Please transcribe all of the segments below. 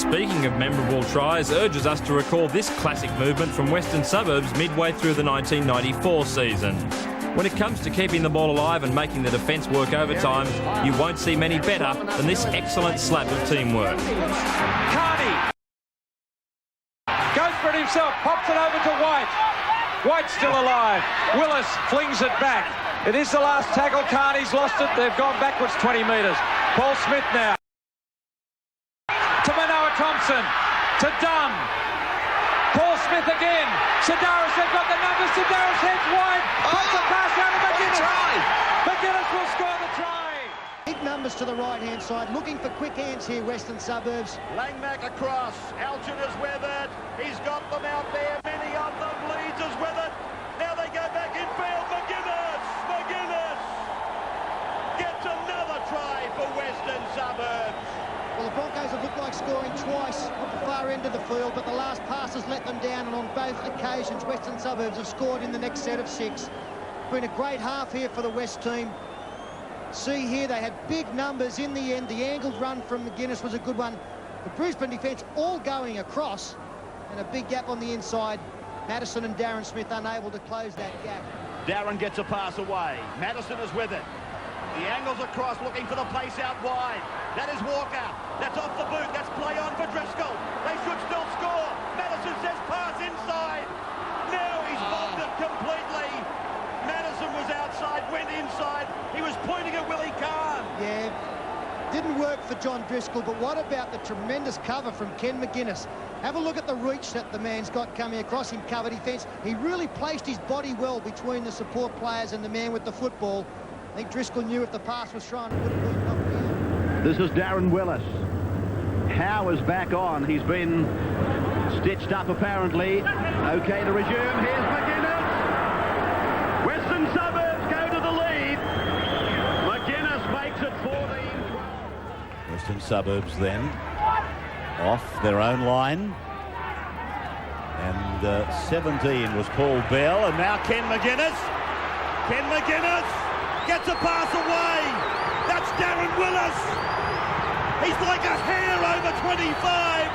speaking of memorable tries, urges us to recall this classic movement from Western Suburbs midway through the 1994 season. When it comes to keeping the ball alive and making the defence work overtime, you won't see many better than this excellent slab of teamwork. Carney goes for it himself, pops it over to White. White's still alive. Willis flings it back. It is the last tackle. Carney's lost it. They've gone backwards 20 metres. Paul Smith now. To Manoa Thompson. To Dunn. Paul Smith again. Sedaris, they've got the numbers. Sedaris heads wide. Puts the pass out of McGuinness. McGuinness will score the try. Big numbers to the right-hand side. Looking for quick hands here, Western Suburbs. Langmack across. Alchin is with it. He's got them out there. Many of them. Leeds is with it. Now they go back in field. McGuinness gets another try for Western Suburbs. Well, the Broncos have looked like scoring twice at the far end of the field, but the last pass has let them down, and on both occasions Western Suburbs have scored in the next set of 6. It's been a great half here for the West team. See here, they had big numbers in the end. The angled run from McGuinness was a good one. The Brisbane defence all going across, and a big gap on the inside. Madison and Darren Smith unable to close that gap. Darren gets a pass away. Madison is with it. The angle's across, looking for the place out wide. That is Walker. That's off the boot. That's play on for Driscoll. They should still score. Madison says pass inside. Now he's bombed it completely. Madison was outside, went inside. He was pointing at Willie Kahn. Yeah, didn't work for John Driscoll, but what about the tremendous cover from Ken McGuinness? Have a look at the reach that the man's got coming across in cover defence. He really placed his body well between the support players and the man with the football. I think Driscoll knew if the pass was thrown, it would have been knocked down. This is Darren Willis. Howe is back on. He's been stitched up apparently. Okay, the resume. Here's McGuinness. Western Suburbs go to the lead. McGuinness makes it 14-12. Western Suburbs then off their own line. And 17 was Paul Bell, and now Ken McGuinness. Ken McGuinness gets a pass away. That's Darren Willis. He's like a hair over 25.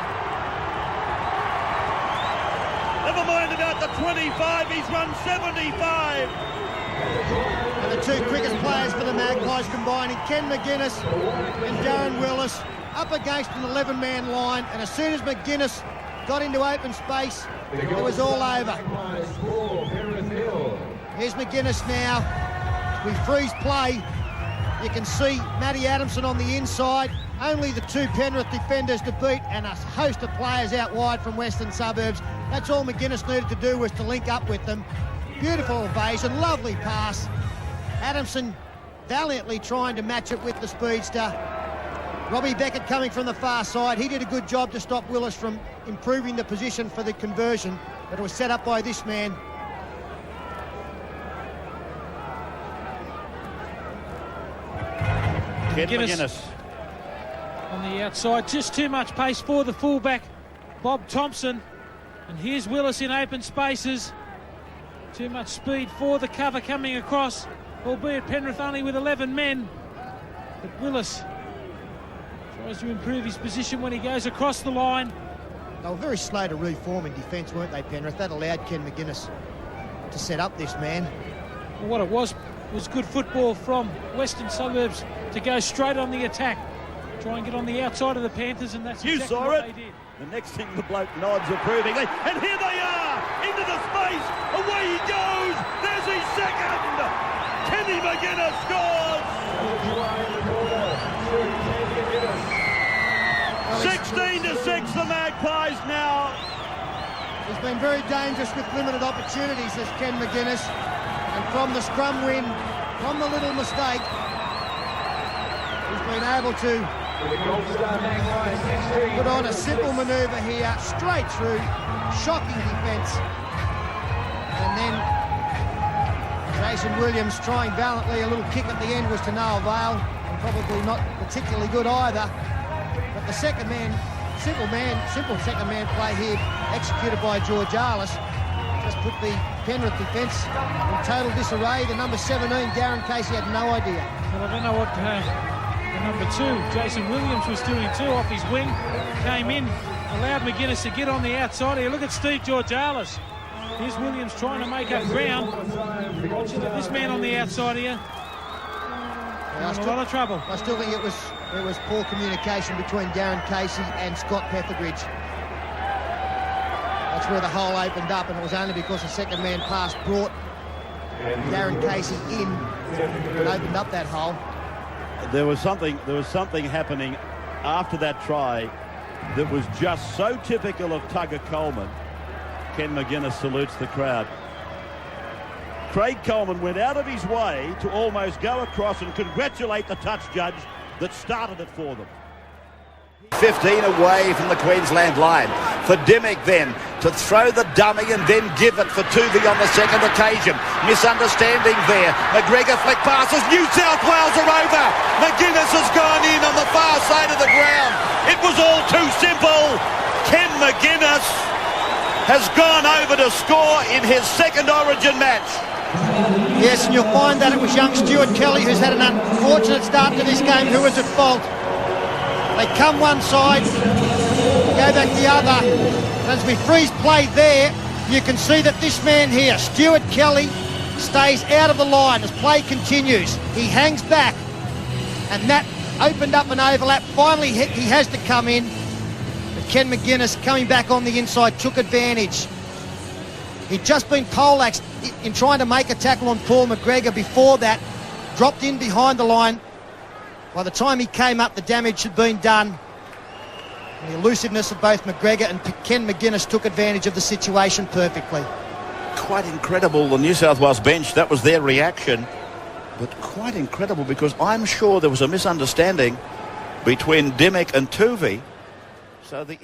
Never mind about the 25, he's run 75. And the two quickest players for the Magpies combining, Ken McGuinness and Darren Willis, up against an 11-man line, and as soon as McGuinness got into open space, it was all over. Here's McGuinness now. We freeze play. You can see Matty Adamson on the inside. Only the two Penrith defenders to beat, and a host of players out wide from Western Suburbs. That's all McGuinness needed to do, was to link up with them. Beautiful evasion, lovely pass. Adamson valiantly trying to match it with the speedster. Robbie Beckett coming from the far side. He did a good job to stop Willis from improving the position for the conversion, but it was set up by this man. McGuinness on the outside, just too much pace for the fullback Bob Thompson, and here's Willis in open spaces. Too much speed for the cover coming across, albeit Penrith only with 11 men, but Willis tries to improve his position when he goes across the line. They were very slow to reform in defence, weren't they, Penrith? That allowed Ken McGuinness to set up this man. Well, what it was good football from Western Suburbs to go straight on the attack, try and get on the outside of the Panthers, and that's exactly what they did. The next thing the bloke nods approvingly, and here they are, into the space, away he goes, there's his second! Kenny McGuinness scores! 16-6 the Magpies now. He's been very dangerous with limited opportunities, as Ken McGuinness, and from the scrum win, from the little mistake, he's been able to put on a simple manoeuvre here, straight through, shocking defence. And then Jason Williams trying valiantly, a little kick at the end was to no avail, and probably not particularly good either. But the second man, simple second man play here, executed by George Arliss, just put the Penrith defence in total disarray. The number 17, Darren Casey, had no idea. Well, I don't know what The number 2, Jason Williams, was doing 2 off his wing. Came in, allowed McGuinness to get on the outside here. Look at Steve Georgalis. Here's Williams trying to make up ground. Watching this man on the outside here. In a lot of trouble. I still think it was poor communication between Darren Casey and Scott Petherbridge. That's where the hole opened up, and it was only because the second man pass brought Darren Casey in and opened up that hole. There was something happening after that try that was just so typical of Tugger Coleman. Ken McGuinness salutes the crowd. Craig Coleman went out of his way to almost go across and congratulate the touch judge that started it for them. 15 away from the Queensland line. For Dimmick then to throw the dummy and then give it for Tuvey on the second occasion. Misunderstanding there. McGregor flick passes. New South Wales are over. McGuinness has gone in on the far side of the ground. It was all too simple. Ken McGuinness has gone over to score in his second Origin match. Yes, and you'll find that it was young Stuart Kelly who's had an unfortunate start to this game who was at fault. They come one side, go back the other. And as we freeze play there, you can see that this man here, Stuart Kelly, stays out of the line as play continues. He hangs back, and that opened up an overlap. Finally, he has to come in. But Ken McGuinness, coming back on the inside, took advantage. He'd just been poleaxed in trying to make a tackle on Paul McGregor before that, dropped in behind the line. By the time he came up, the damage had been done. The elusiveness of both McGregor and Ken McGuinness took advantage of the situation perfectly. Quite incredible, the New South Wales bench, that was their reaction. But quite incredible, because I'm sure there was a misunderstanding between Dimmick and Tuvey. So the